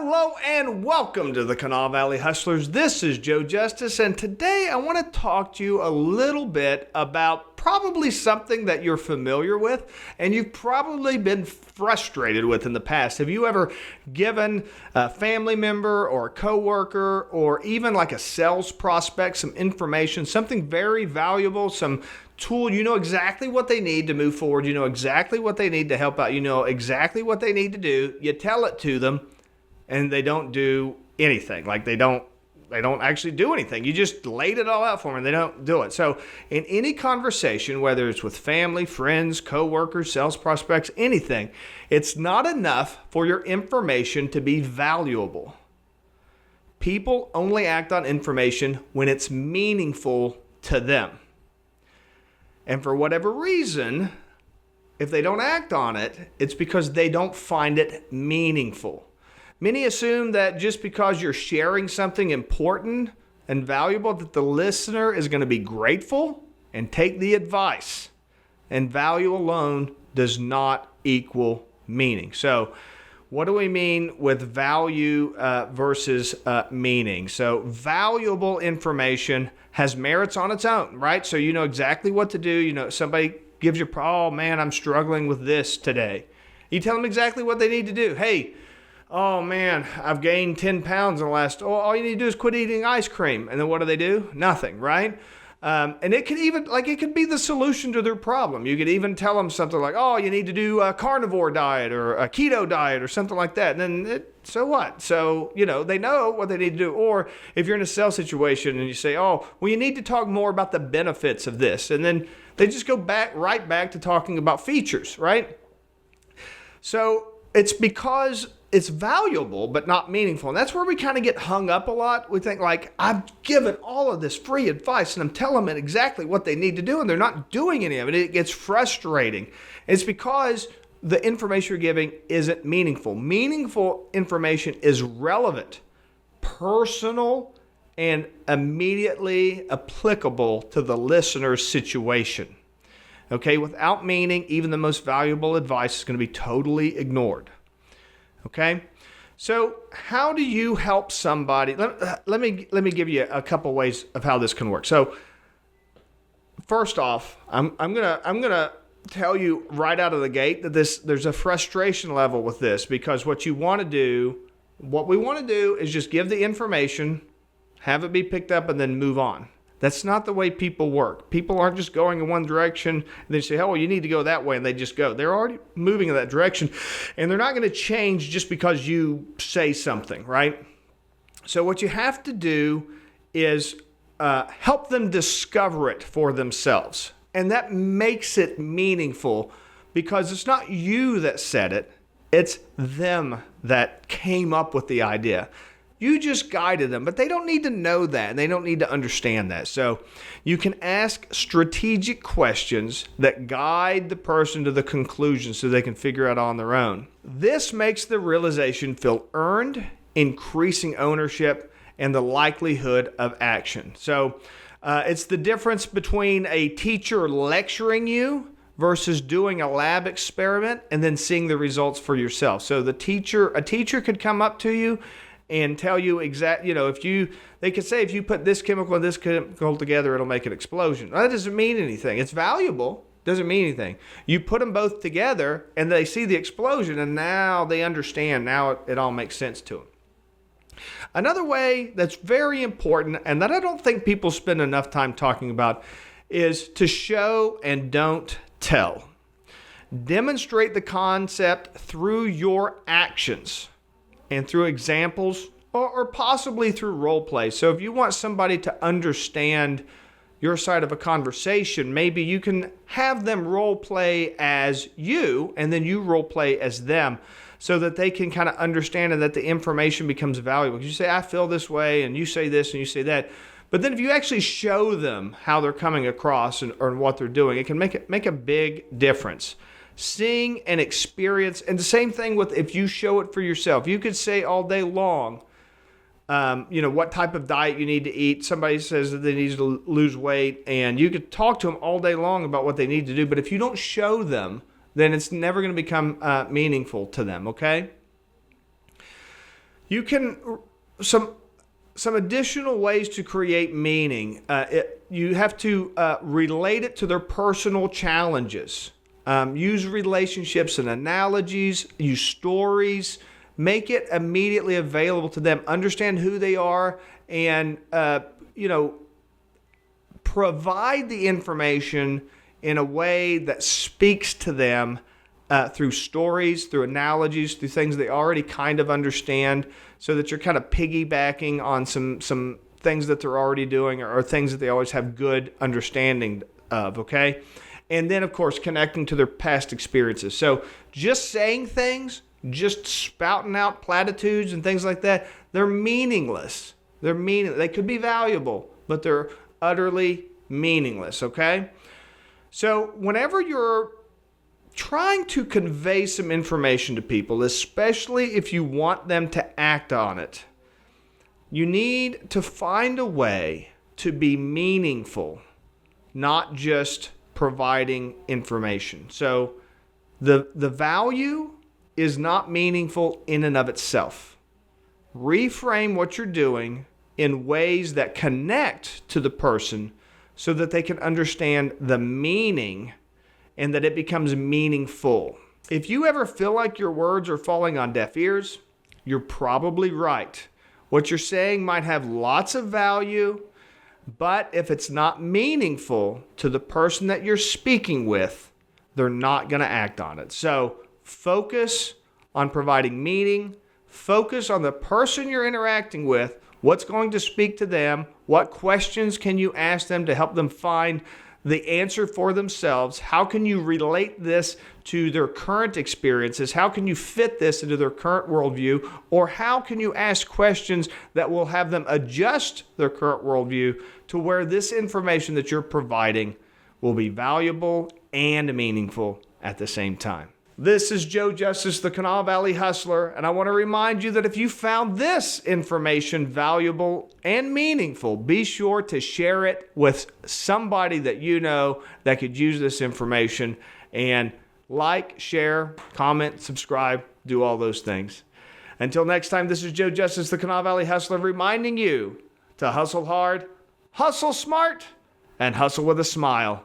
Hello and welcome to the Kanawha Valley Hustlers. This is Joe Justice, and today I want to talk to you a little bit about probably something that you're familiar with and you've probably been frustrated with in the past. Have you ever given a family member or a coworker or even like a sales prospect some information, something very valuable, some tool, you know exactly what they need to move forward, you know exactly what they need to help out, you know exactly what they need to do, you tell it to them, and they don't do anything. Like they don't actually do anything. You just laid it all out for them and they don't do it. So in any conversation, whether it's with family, friends, coworkers, sales prospects, anything, it's not enough for your information to be valuable. People only act on information when it's meaningful to them. And for whatever reason, if they don't act on it, it's because they don't find it meaningful. Many assume that just because you're sharing something important and valuable that the listener is going to be grateful and take the advice. And value alone does not equal meaning. So what do we mean with value versus meaning? So valuable information has merits on its own, right? So you know exactly what to do. You know, somebody gives you, oh man, I'm struggling with this today. You tell them exactly what they need to do. Hey, oh man, I've gained 10 pounds in the last, all you need to do is quit eating ice cream. And then what do? Nothing, right? And it could even, it could be the solution to their problem. You could even tell them something like, oh, you need to do a carnivore diet or a keto diet or something like that. And then so what? So, they know what they need to do. Or if you're in a sales situation and you say, oh, well, you need to talk more about the benefits of this. And then they just go right back to talking about features, right? So it's because it's valuable, but not meaningful. And that's where we kind of get hung up a lot. We think I've given all of this free advice and I'm telling them exactly what they need to do and they're not doing any of it. It gets frustrating. It's because the information you're giving isn't meaningful. Meaningful information is relevant, personal, and immediately applicable to the listener's situation. Okay, without meaning, even the most valuable advice is going to be totally ignored. Okay, so how do you help somebody? Let me give you a couple ways of how this can work. So first off, I'm gonna tell you right out of the gate that there's a frustration level with this, because what we want to do is just give the information, have it be picked up, and then move on. That's not the way people work. People aren't just going in one direction and they say, oh, well, you need to go that way, and they just go. They're already moving in that direction, and they're not going to change just because you say something, right? So what you have to do is help them discover it for themselves. And that makes it meaningful because it's not you that said it. It's them that came up with the idea. You just guided them, but they don't need to know that, and they don't need to understand that. So you can ask strategic questions that guide the person to the conclusion so they can figure out on their own. This makes the realization feel earned, increasing ownership and the likelihood of action. So it's the difference between a teacher lecturing you versus doing a lab experiment and then seeing the results for yourself. So a teacher could come up to you and tell you they could say if you put this chemical and this chemical together, it'll make an explosion. Well, that doesn't mean anything. It's valuable, doesn't mean anything. You put them both together and they see the explosion and now they understand. Now it all makes sense to them. Another way that's very important and that I don't think people spend enough time talking about is to show and don't tell. Demonstrate the concept through your actions and through examples or possibly through role play. So if you want somebody to understand your side of a conversation, maybe you can have them role play as you and then you role play as them so that they can kind of understand and that the information becomes valuable. Because you say, I feel this way, and you say this and you say that. But then if you actually show them how they're coming across or what they're doing, it can make a big difference. Seeing and experience, and the same thing with if you show it for yourself. You could say all day long, what type of diet you need to eat. Somebody says that they need to lose weight, and you could talk to them all day long about what they need to do. But if you don't show them, then it's never going to become meaningful to them, okay? You can some additional ways to create meaning. You have to relate it to their personal challenges. Use relationships and analogies. Use stories. Make it immediately available to them. Understand who they are, and provide the information in a way that speaks to them through stories, through analogies, through things they already kind of understand, so that you're kind of piggybacking on some things that they're already doing, or things that they always have good understanding of, okay? And then, of course, connecting to their past experiences. So just saying things, just spouting out platitudes and things like that, they're meaningless. They could be valuable, but they're utterly meaningless, okay? So whenever you're trying to convey some information to people, especially if you want them to act on it, you need to find a way to be meaningful, not just providing information. So the value is not meaningful in and of itself. Reframe what you're doing in ways that connect to the person so that they can understand the meaning and that it becomes meaningful. If you ever feel like your words are falling on deaf ears, you're probably right. What you're saying might have lots of value, but if it's not meaningful to the person that you're speaking with, they're not going to act on it. So focus on providing meaning. Focus on the person you're interacting with, what's going to speak to them, what questions can you ask them to help them find the answer for themselves. How can you relate this to their current experiences? How can you fit this into their current worldview? Or how can you ask questions that will have them adjust their current worldview to where this information that you're providing will be valuable and meaningful at the same time? This is Joe Justice, the Kanawha Valley Hustler, and I want to remind you that if you found this information valuable and meaningful, be sure to share it with somebody that you know that could use this information, and like, share, comment, subscribe, do all those things. Until next time, this is Joe Justice, the Kanawha Valley Hustler, reminding you to hustle hard, hustle smart, and hustle with a smile.